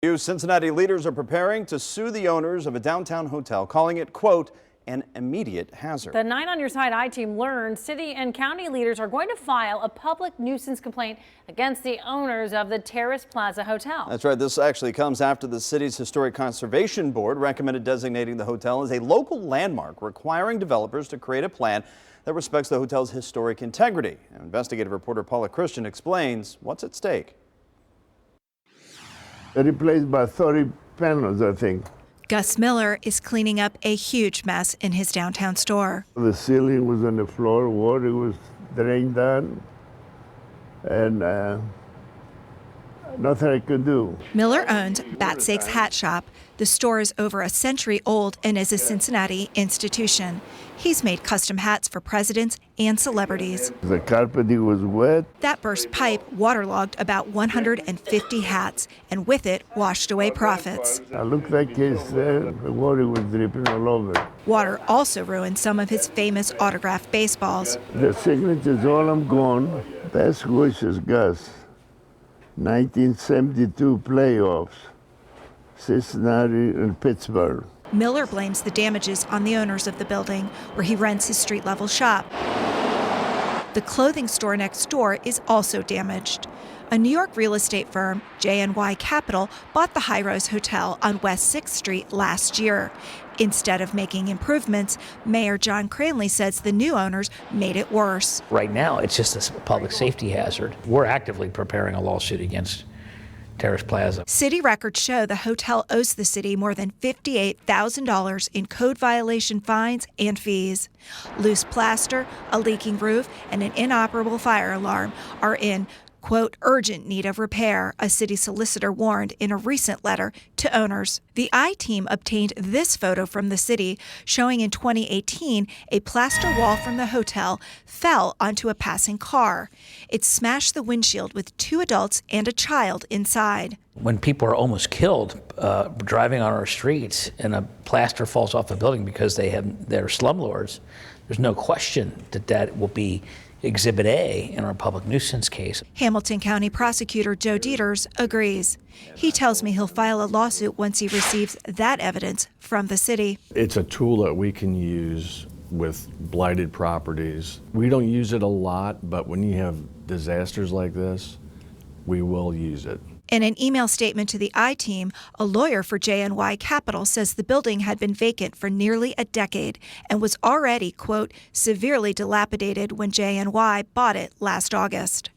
Cincinnati leaders are preparing to sue the owners of a downtown hotel, calling it, quote, an immediate hazard. The 9 on Your Side I-Team learned city and county leaders are going to file a public nuisance complaint against the owners of the Terrace Plaza Hotel. That's right. This actually comes after the city's Historic Conservation Board recommended designating the hotel as a local landmark, requiring developers to create a plan that respects the hotel's historic integrity. Investigative reporter Paula Christian explains what's at stake. Replaced by 30 panels, I think. Gus Miller is cleaning up a huge mess in his downtown store. The ceiling was on the floor, water was drained down, and nothing I could do. Miller owns Batsake's Hat Shop. The store is over a century old and is a Cincinnati institution. He's made custom hats for presidents and celebrities. The carpeting was wet. That burst pipe waterlogged about 150 hats, and with it washed away profits. I looked that case there, the water was dripping all over. Water also ruined some of his famous autographed baseballs. The signatures, all them gone. Best wishes, Gus. 1972 playoffs, Cincinnati and Pittsburgh. Miller blames the damages on the owners of the building, where he rents his street-level shop. The clothing store next door is also damaged. A New York real estate firm, JNY Capital, bought the High Rose Hotel on West 6th Street last year. Instead of making improvements, Mayor John Cranley says the new owners made it worse. Right now, it's just a public safety hazard. We're actively preparing a lawsuit against Terrace Plaza. City records show the hotel owes the city more than $58,000 in code violation fines and fees. Loose plaster, a leaking roof, and an inoperable fire alarm are in, quote, urgent need of repair, a city solicitor warned in a recent letter to owners. The I-Team obtained this photo from the city showing in 2018 a plaster wall from the hotel fell onto a passing car. It smashed the windshield with 2 adults and a child inside. When people are almost killed driving on our streets and a plaster falls off a building because they're slumlords, there's no question that that will be Exhibit A in our public nuisance case. Hamilton County Prosecutor Joe Dieters agrees. He tells me he'll file a lawsuit once he receives that evidence from the city. It's a tool that we can use with blighted properties. We don't use it a lot, but when you have disasters like this, we will use it. In an email statement to the I-Team, a lawyer for JNY Capital says the building had been vacant for nearly a decade and was already, quote, severely dilapidated when JNY bought it last August.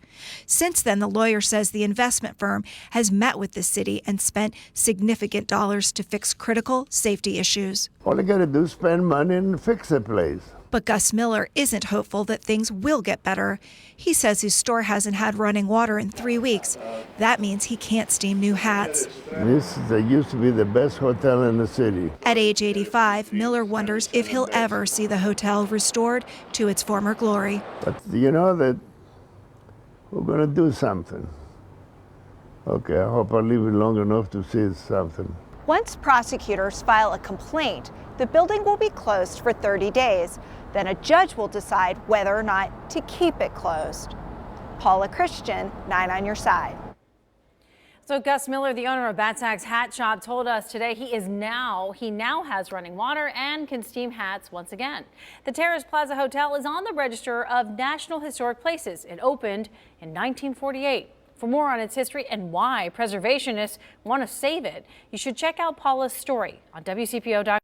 Since then, the lawyer says the investment firm has met with the city and spent significant dollars to fix critical safety issues. All I gotta do is spend money and fix the place. But Gus Miller isn't hopeful that things will get better. He says his store hasn't had running water in 3 weeks. That means he can't steam new hats. This used to be the best hotel in the city. At age 85, Miller wonders if he'll ever see the hotel restored to its former glory. But you know that we're gonna do something. Okay, I hope I live long enough to see something. Once prosecutors file a complaint, the building will be closed for 30 days. Then a judge will decide whether or not to keep it closed. Paula Christian, 9 on Your Side. So Gus Miller, the owner of Batsake's Hat Shop, told us today he now has running water and can steam hats once again. The Terrace Plaza Hotel is on the Register of National Historic Places. It opened in 1948. For more on its history and why preservationists want to save it, you should check out Paula's story on WCPO.com.